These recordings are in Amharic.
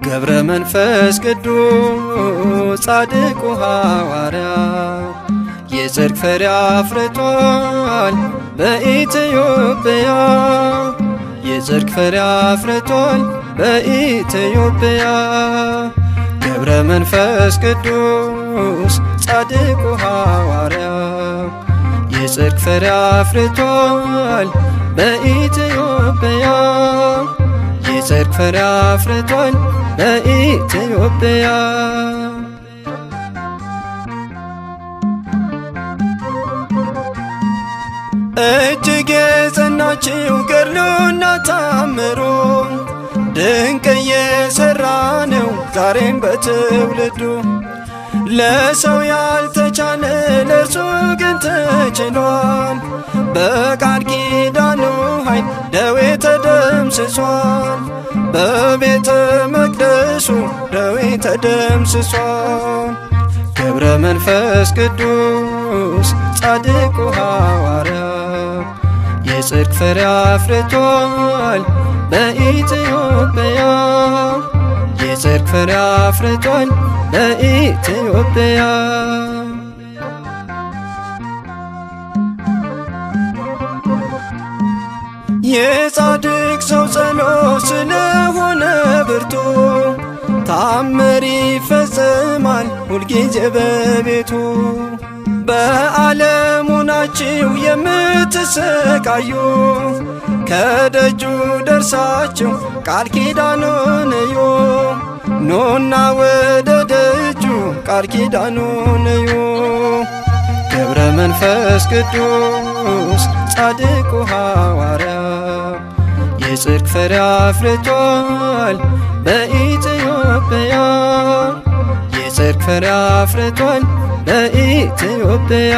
ገብረ መንፈስ ቅዱስ ጻድቁ ሐዋርያ የጽድቅ ፍሬ አፍርቷል በኢትዮጵያ የጽድቅ ፍሬ አፍርቷል በኢትዮጵያ ገብረ መንፈስ ቅዱስ ጻድቁ ሐዋርያ የጽድቅ ፍሬ አፍርቷል በኢትዮጵያ የጽድቅ ፍሬ አፍርቷል በኢትዮጵያ እጅግ የጸናችው ገድሉና ታምሩ ድንቅ እየሠራ ነው ዛሬም በትውልዱ ለሰው ያልተቻለ ለእርሱ ግን ተችሏል በቃል ኪዳኑ ኃይል ደዌ ተደምስሷል በቤተ መቅደሱ ደዌ ተደምስሷል ገብረ መንፈስ ቅዱስ ጻድቁ ሐዋርያ የጽድቅ ፍሬ አፍርቷል በኢትዮጵያ የጽድቅ ፍሬ አፍርቷል በኢትዮጵያ የጻድቅ ሰው ጸሎት ስለሆነ ብርቱ ታምር ይፈጸማል ሁልጊዜ በቤቱ በዓለሙ ናችሁ የምትሰቃዩ ከደጁ ደርሳችሁ ቃል ኪዳኑን እዩ ኑና ወደ ደጁ ቃል ኪዳኑን እዩ ገብረ መንፈስ ቅዱስ ጻድቁ ሐዋርያ የጽድቅ ፍሬ አፍርቷል በኢትዮጵያ የጽድቅ ፍሬ አፍርቷል በኢትዮጵያ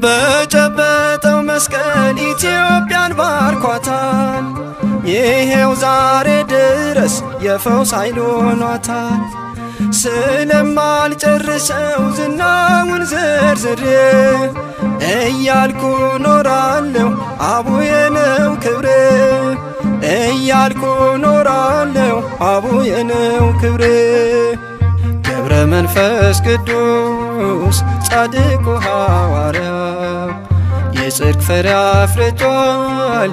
በጨበጠው መስቀል ኢትዮጵያን ባርኳታል ይሄው ዛሬ ድረስ የፈውስ ኃይል ሆኗታል ስለማልጨርሰው ዝናውን ዘርዝሬ እያልኩ ኖራለሁ አቡዬ ነው ክብሬ እያልኩ ኖራለሁ አቡዬ ነው ክብሬ ገብረ መንፈስ ቅዱስ ጻድቁ ሐዋርያ የጽድቅ ፍሬ አፍርቷል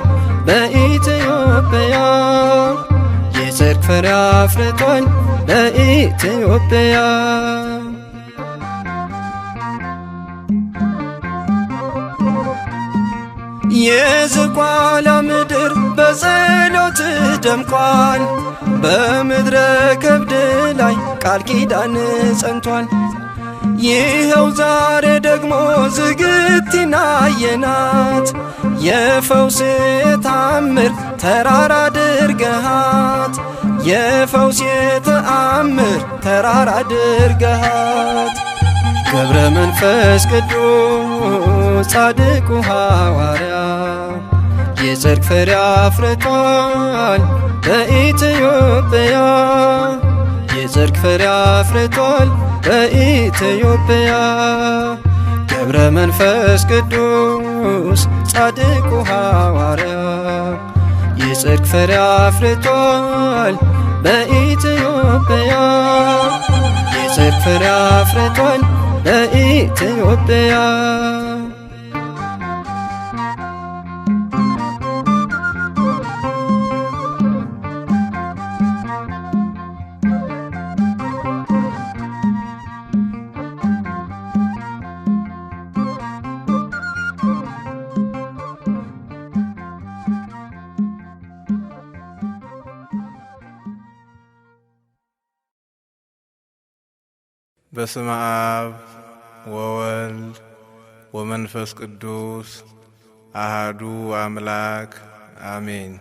በኢትዮጵያ የጽድቅ ፍሬ አፍርቷል በኢትዮጵያ የዝቋላ ምድር በጸሎት ደምቋል በምድረ ከብድ ላይ ቃል ኪዳን ጸንቷል ይኸው ዛሬ ደግሞ ዝግቲና አየናት የፈውስ ተአምር ተራራ አድርገሃት የፈውስ ተአምር ተራራ አድርገሃት ገብረ መንፈስ ቅዱስ ጻድቁ ሐዋርያ የጽድቅ ፍሬ አፍርቷል በኢትዮጵያ የጽድቅ ፍሬ አፍርቷል በኢትዮጵያ ገብረ መንፈስ ቅዱስ ጻድቁ ሐዋርያ የጽድቅ ፍሬ አፍርቷል በኢትዮጵያ የጽድቅ ፍሬ አፍርቷል በኢትዮጵያ በስመ አብ ወወልድ ወመንፈስ ቅዱስ አሃዱ አምላክ አሜን።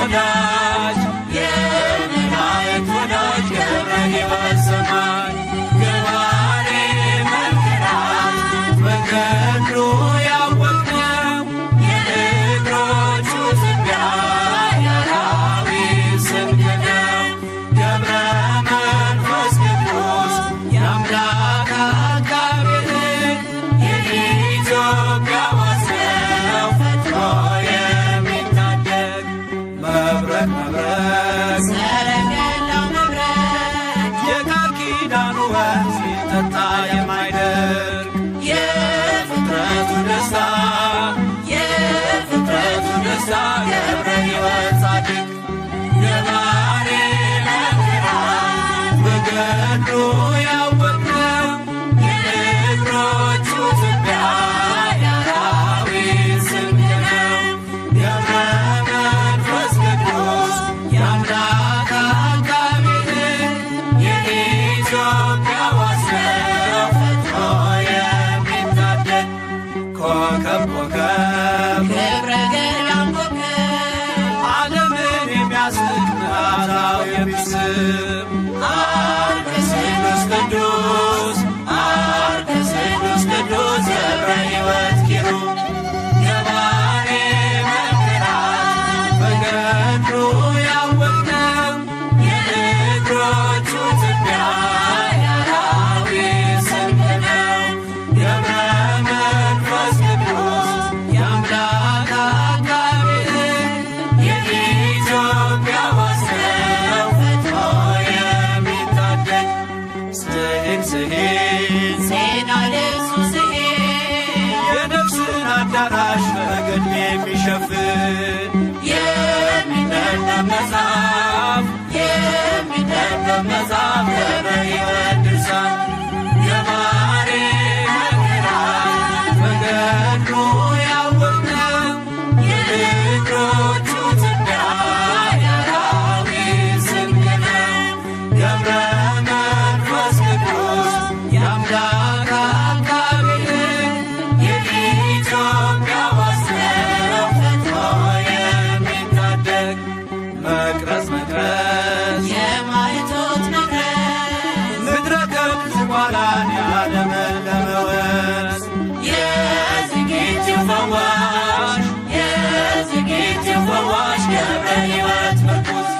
ወዳጅ የመላእክት ወዳጅ ገብረ ሕይወት ሰማይ ገባሬ መንክራት በገድሉ ያወቅነው የእግሮቹ ትቢያ የአራዊት ስንቅ ነው። ገብረ መንፈስ ቅዱስ የአምላክ አጋቤ ሕግ የኢትዮጵያ ዋስነው ፈጥሮ የሚታደግ መብረቅ መብረቅ ሰረገላው መብረቅ የቃል ኪዳኑ ወንዝ ሲጠጣ የማይደርቅ የፍጥረቱ ደስታ የፍጥረቱ ደስታ ገብረ ሕይወት ጻድቅ ገባሬ መንክራት በገድሉ ያወቅነው የእግሮቹ ትቢያ የአራዊት ስንቅ ነው። ገብረ መንፈስ ቅዱስ የአምላክ አጋቤ ሕግ የኢትዮጵያ ዋስነው ፈጥሮ የሚታደግ ኮከብ ኮከብ ገብረ ገዳም ኮከብ ዓለምን የሚያስቅ መዓዛው የሚስብ አርክስ ቅዱስ ቅዱስ አርክስ ቅዱስ ቅዱስ ገብረ ሕይወት ኪሩብ ገባሬ መንክራት በገድሉ ያወቅነው የእግሮቹ ትቢያ የአራዊት ስንቅ ነው። ገብረ መንፈስ ቅዱስ የአምላክ አጋቤ ሕግ የኢትዮጵያ ዋስነው ፈጥሮ የሚታደግ ስሂድ ስሂድ ዜና ልብሱ ስሂድ የነፍስን አዳራሽ በገድል የሚሸፍን የሚነበብ መጽሐፍ የሚነበብ መጽሐፍ ገብረ ሕይወት ድርሳን ገባሬ መንክራት በገድሉ ያወቅነው የእግሮቹ ትቢያ የአራዊት ስንቅ ነው። ገብረ መንፈስ ቅዱስ የአምላክ አጋቤ ሕግ የኢትዮጵያ ዋስነው ፈጥሮ የሚታደግ መቅረዝ መቅረዝ የማይቶት መቅረዝ ምድረ ከብት ዝቋላን ያለመለመ ወንዝ የዝግጅት ፈዋሽ የዝግጅት ፈዋሽ ገብረ ሕይወት ምርኩዝ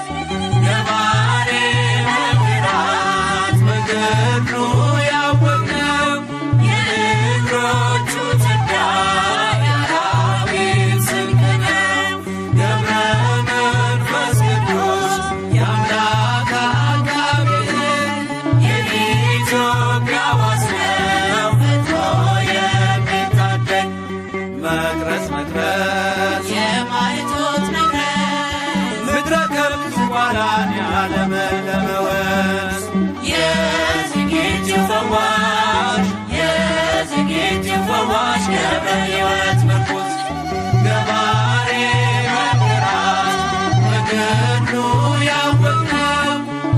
ገባሬ መንክራት በገድሉ ያወቅነው የእግሮቹ ትቢያ የአራዊት ስንቅ ነው። ገብረ መንፈስ ቅዱስ የአምላክ አጋቤ ሕግ የኢትዮጵያ ዋስነው ፈጥሮ የሚታደግ መቅረዝ መቅረዝ የማይቶት መቅረዝ ምድረ ከብት ዝቋላን ያለመለመ ወንዝ የዝግጅት ፈዋሽ የዝግጅት ፈዋሽ ገብረ ሕይወት ምርኩዝ ገባሬ መንክራት በገድሉ ያወቅነው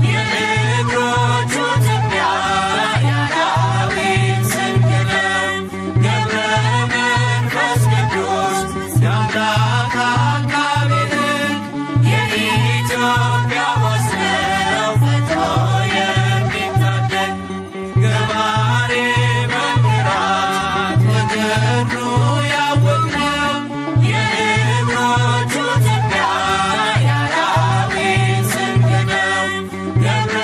የእግሮቹ ትቢያ የአራዊት ስንቅ ነው። ገብረ መንፈስ ቅዱስ የአምላክ አጋቤ ሕግ የኢትዮጵያ ዋስነው ፈጥሮ የሚታደግ ገባሬ መንክራት በገድሉ ያወቅነው የእግሮቹ ትቢያ የአራዊት ስንቅ ነው። ገብረ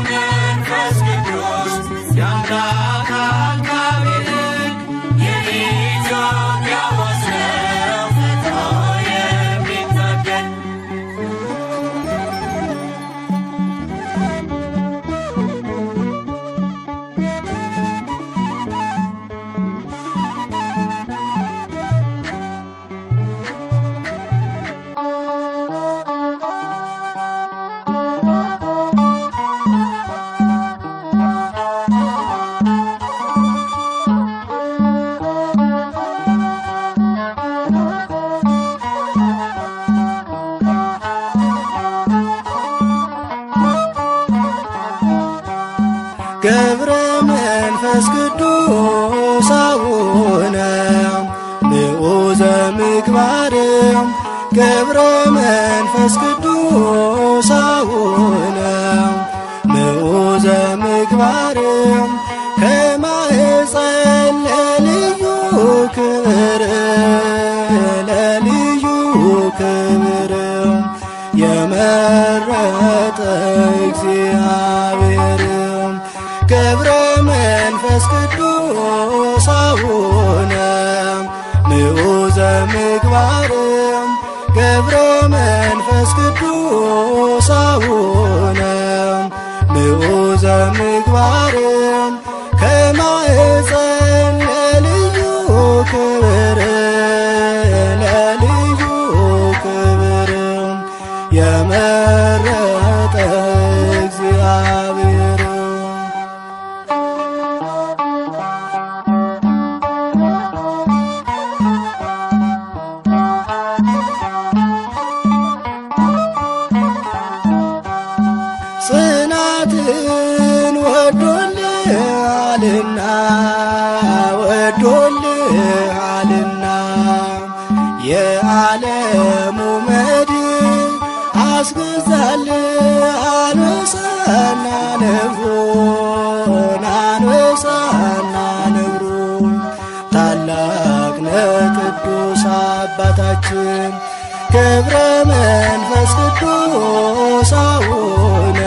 መንፈስ ቅዱስ የአምላክ አጋቤ ሕግ የኢትዮጵያ ዋስነው ፈጥሮ የሚታደግ ገብረ መንፈስ ቅዱስ አቡነ ንዑዘ ምግባር ገብረ መንፈስ ቅዱስ የመረጠ እግዚአብሔር ገብረ መንፈስ ቅዱስ አቡነ ንዑዘ ምግባር ገብረ መንፈስ ቅዱስ አቡነ ንዑዘ ምግባር ከማኅፀን ለልዩ ክብር ለልዩ ክብር የመረጠ እግዚአብሔር ጽናትን ወዶልሃልና ወዶልሃልና የዓለሙ መድን አስገዛልህ አንበሳና ነብሩን አንበሳና ነብሩን ታላቅ ነህ ቅዱስ አባታችን ገብረ መንፈስ ቅዱስ አቡነ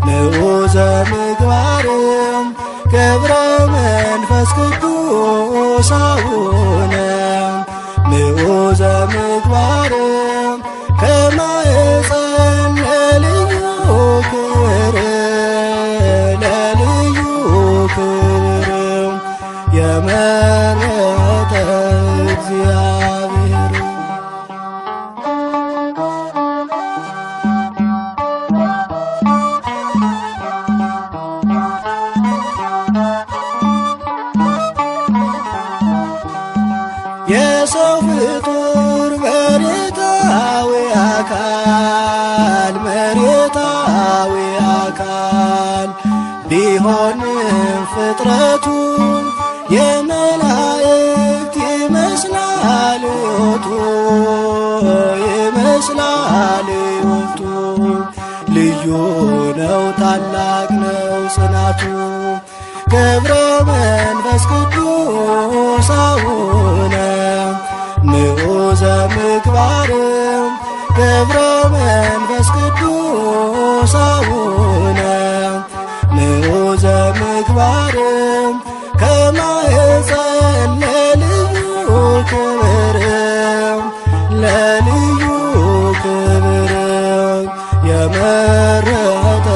ንዑዘ ምግባር ገብረ መንፈስ ቅዱስ አቡነ ንዑዘ ምግባር ከማኅፀን ለልዩ ክብር ለልዩ ክብር የመረጠ እግዚአብሔር የሰው ፍጡር መሬታዊ አካል ቢሆንም ፍጥረቱ የመላእክት ይመስላል ሕይወቱ ይመስላል ሕይወቱ ልዩ ነው ታላቅ ነው ጽናቱ ገብረ መንፈስ ቅዱስ አቡነ ንዑዘ ምግባር ገብረ መንፈስ ቅዱስ አቡነ ንዑዘ ምግባር ከማኅፀን ለልዩ ክብር ለልዩ ክብር የመረጠ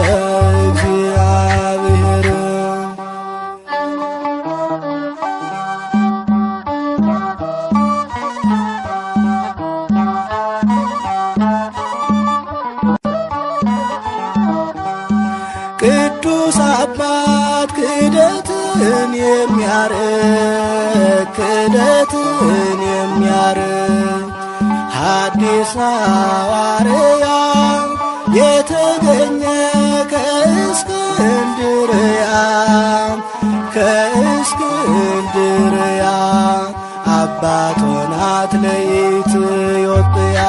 እግዚአብሔር ቅዱስ አባት ክህደትን የሚያርቅ ሐዲስ ሐዋርያ የተገኘ ከእስክንድርያ አባት ሆናት ለኢትዮጵያ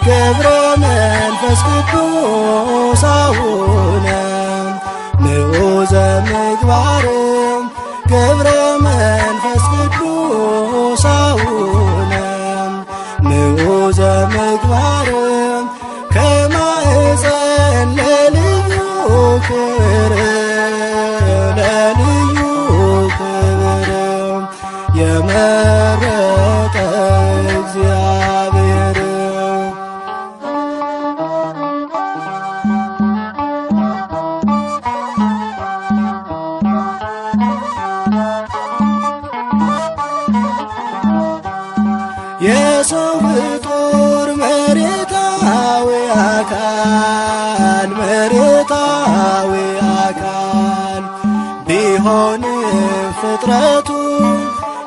ገብረ መንፈስ ቅዱስ አቡነ ንዑዘ ምግባር ገብረ መንፈስ ቅዱስ አቡነ ንዑዘ ምግባር ከማኅፀን ለልዩ ክብር ለልዩ ክብር የመረጠ እግዚአብሔር የሰው ፍጡር መሬታዊ አካል ቢሆንም ፍጥረቱ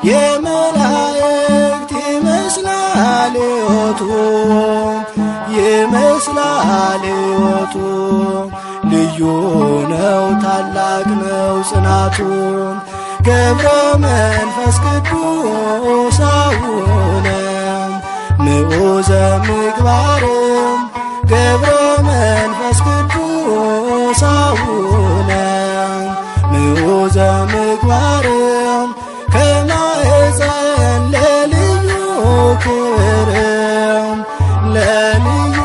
የመላእክት ይመስላል ሕይወቱ ልዩ ነው ታላቅ ነው ጽናቱ ገብረ መንፈስ ቅዱስ አቡነ ንዑዘ ምግባር ገብረ መንፈስ ቅዱስ አቡነ ንዑዘ ምግባር ከማኅፀን ለልዩ ክብር ለልዩ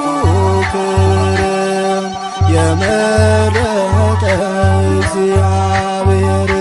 መረጠ እግዚአብሔር።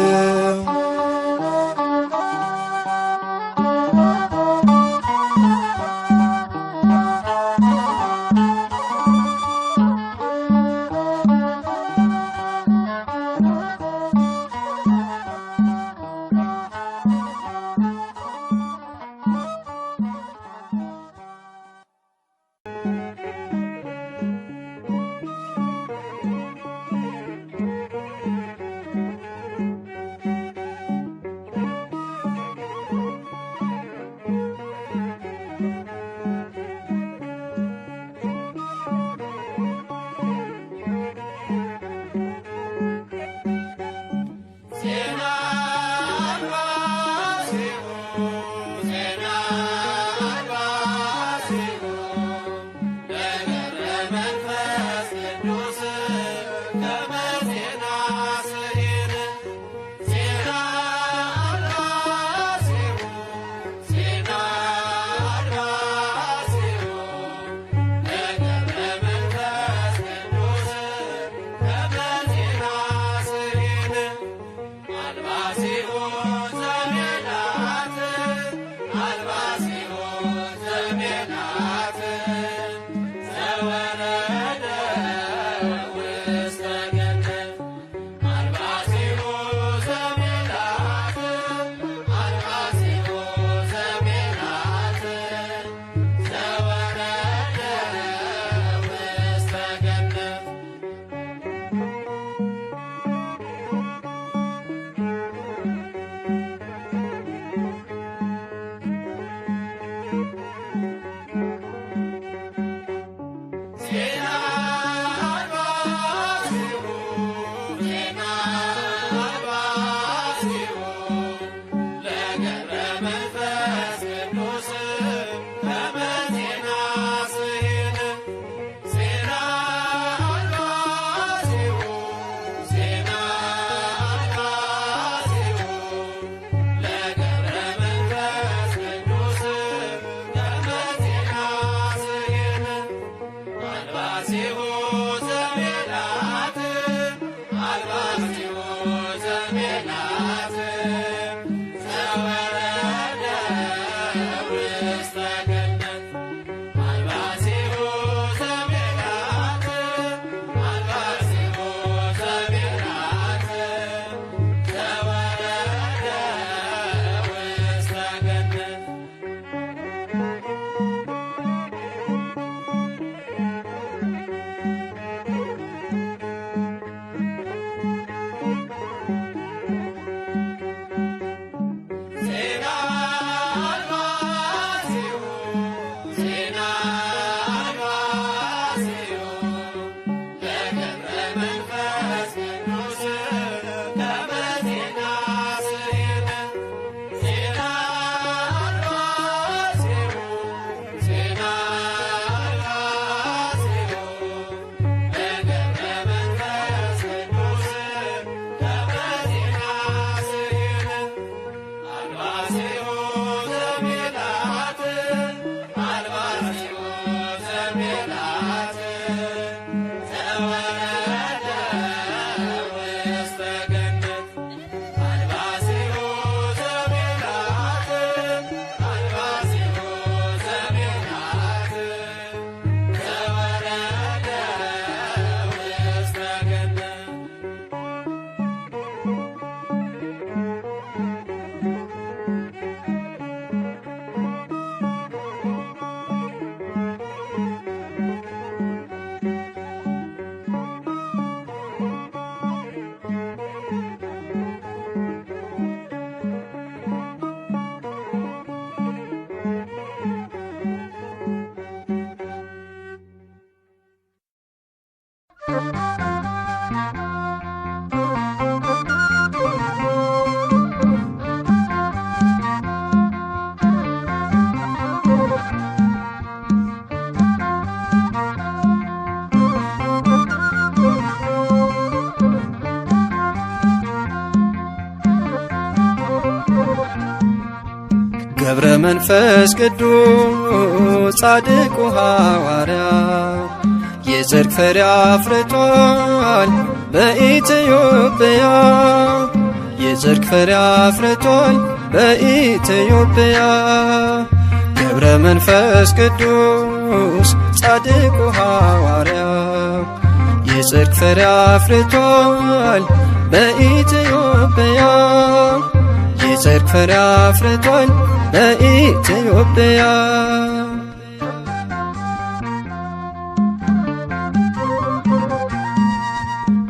ገብረ መንፈስ ቅዱስ ጻድቁ ሐዋርያ የጽድቅ ፍሬ አፍርቷል በኢትዮጵያ የጽድቅ ፍሬ አፍርቷል በኢትዮጵያ ገብረ መንፈስ ቅዱስ ጻድቁ ሐዋርያ የጽድቅ ፍሬ አፍርቷል በኢትዮጵያ የጽድቅ ፍሬ አፍርቷል በኢትዮጵያ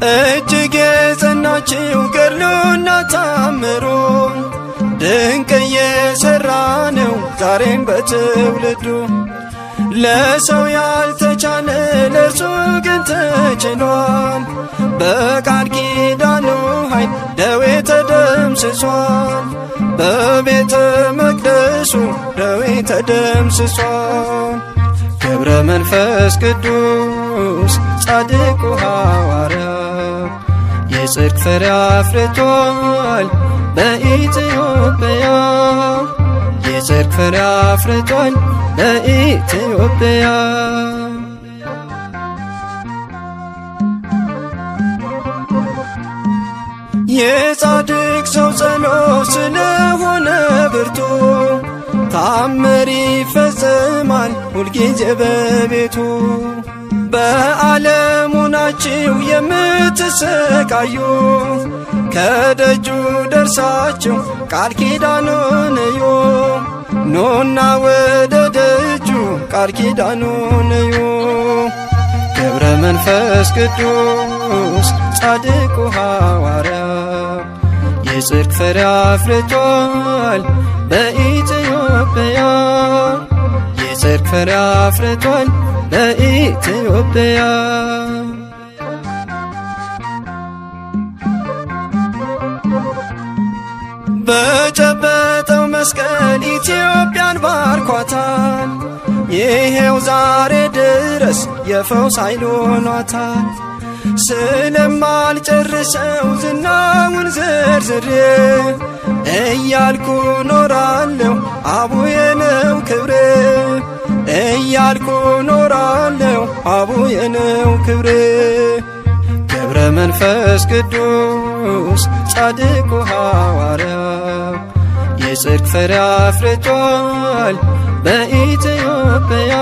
እጅግ የጸናችው ገድሉና ታምሩ ድንቅ እየሠራ ነው ዛሬም በትውልዱ ለሰው ያልተቻለ ለእርሱ ግን ተችሏል በቃል ኪዳኑ ኃይል ደዌ ተደምስሷል በቤተ መቅደሱ ደዌ ተደምስሷል ገብረ መንፈስ ቅዱስ ጻድቁ ሐዋርያ የጽድቅ ፍሬ አፍርቷል በኢትዮጵያ የጽድቅ ፍሬ አፍርቷል በኢትዮጵያ የጻድቅ ሰው ጸሎት ስለሆነ ብርቱ ታምር ይፈጸማል ሁልጊዜ በቤቱ በዓለሙ ናችሁ የምትሰቃዩ ከደጁ ደርሳችሁ ቃል ኪዳኑን እዩ ኑና ወደ ደጁ ቃል ኪዳኑን እዩ ገብረ መንፈስ ቅዱስ ጻድቁ ሐዋርያ የጽድቅ ፍሬ አፍርቷል በኢትዮጵያ የጽድቅ ፍሬ አፍርቷል በኢትዮጵያ በጨበጠው መስቀል ኢትዮጵያን ባርኳታል ይሄው ዛሬ ድረስ የፈውስ ኃይል ሆኗታል ስለማልጨርሰው ዝናውን ዘርዝሬ እያልኩ ኖራለሁ አቡዬ ነው ክብሬ እያልኩ ኖራለሁ አቡዬ ነው ክብሬ ገብረ መንፈስ ቅዱስ ጻድቁ ሐዋርያ የጽድቅ ፍሬ አፍርቷል በኢትዮጵያ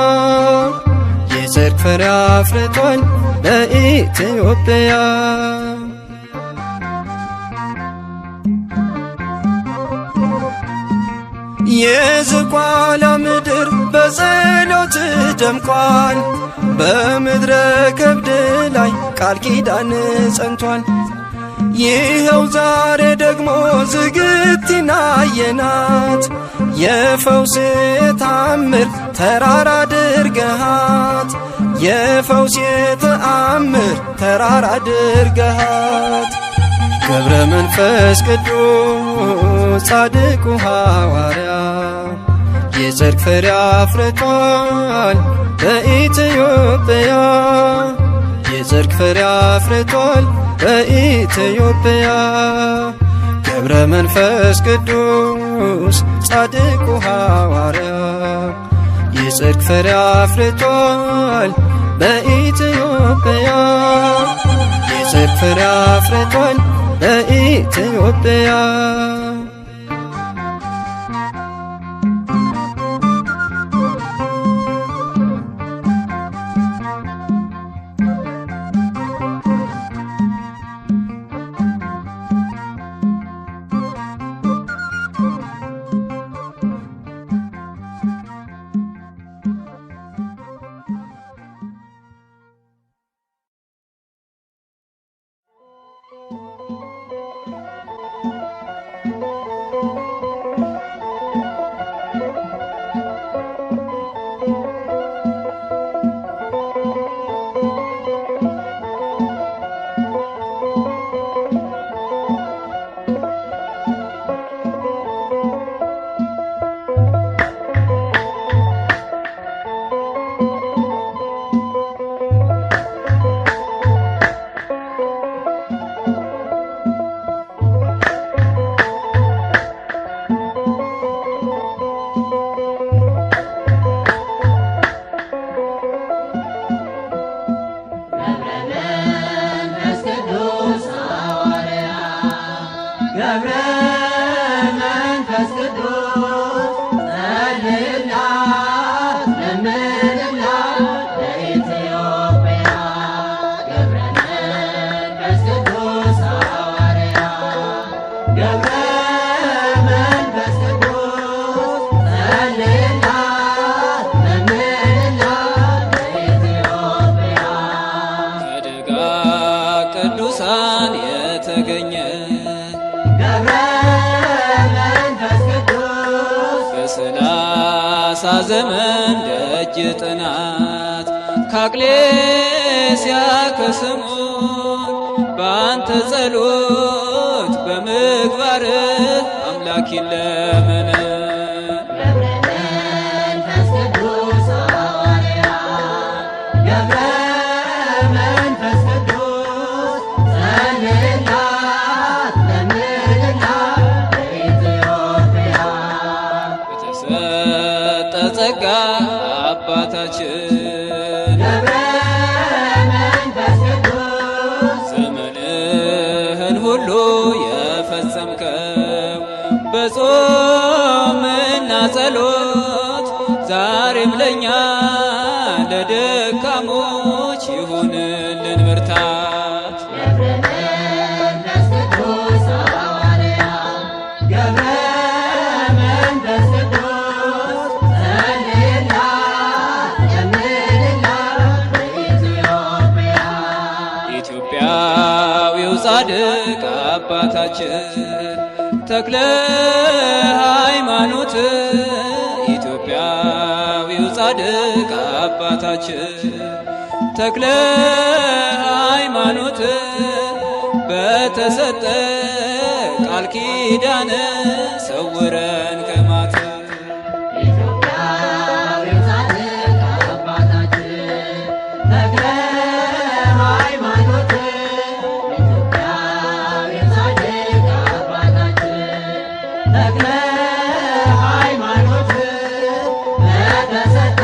የጽድቅ ፍሬ አፍርቷል በኢትዮጵያ የዝቋላ ምድር በጸሎት ደምቋል በምድረ ከብድ ላይ ቃል ኪዳን ጸንቷል ይኸው ዛሬ ደግሞ ዝግቲና አየናት የፈውስ ተአምር ተራራ አድርገሃት የፈውስ ተአምር ተራራ አድርገሃት ገብረ መንፈስ ቅዱስ ጻድቁ ሐዋርያ የጽድቅ ፍሬ አፍርቷል በኢትዮጵያ የጽድቅ ፍሬ አፍርቷል በኢትዮጵያ ገብረ መንፈስ ቅዱስ ጻድቁ ሐዋርያ የጽድቅ ፍሬ አፍርቷል በኢትዮጵያ የጽድቅ ፍሬ አፍርቷል በኢትዮጵያ ገብረ መንፈስ ቅዱስ ጸልይላት ለምንላት ለኢትዮጵያ ገብረ መንፈስ ቅዱስ ሐዋርያ ገብረ መንፈስ ቅዱስ ጸልይላት ለምንላት ለኢትዮጵያ ከደጋ ቅዱሳን የተገኘ ገብረ መንፈስ ቅዱስ በሰላሳ ዘመን ደጅ ጥናት ከአቅሌስያ ከስሙ በአንተ ጸሎት በምግባርህ አምላክ ይለመን። ገብረ መንፈስ ቅዱስ ሐዋርያ ገብረ መንፈስ ቅዱስ ጸልይላት ለምንላት ለኢትዮጵያ በተሰጠ ጸጋ አባታችን ገብረ መንፈስ ቅዱስ ዘመንህን ሁሉ የፈጸምከው በጾምና ጸሎት ዛሬም ለእኛ ለደካሞች ይሁንልን ብርታት። ገብረ መንፈስ ቅዱስ ሐዋርያ ገብረ መንፈስ ቅዱስ ጸልይላት ለምንላት ለኢትዮጵያ ኢትዮጵያዊው ጻድቅ አባታችን ተክለ ሃይማኖት ኢትዮጵያዊው ጻድቅ አባታችን ተክለ ሃይማኖት በተሰጠ ቃል ኪዳን ሰውረን ከማት ኢትዮጵያዊው ጻድቅ አባታችን ተክለ ሃይማኖት ኢትዮጵያዊው ጻድቅ አባታችን ተክለ ሃይማኖት በተሰጠ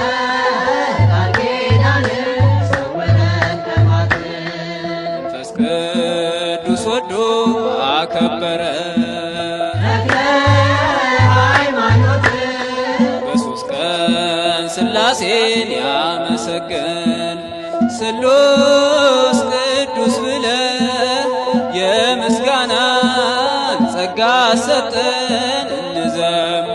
ቃል ኪዳን ሰውረን ከማት መንፈስ ቅዱስ ወዶ አከበረ ተክለ ሃይማኖት በሦስት ቀን ሥላሴን ያመሰገን ስሉስ ቅዱስ ብለ የምስጋናን ጸጋ ሰጠን እንዘምር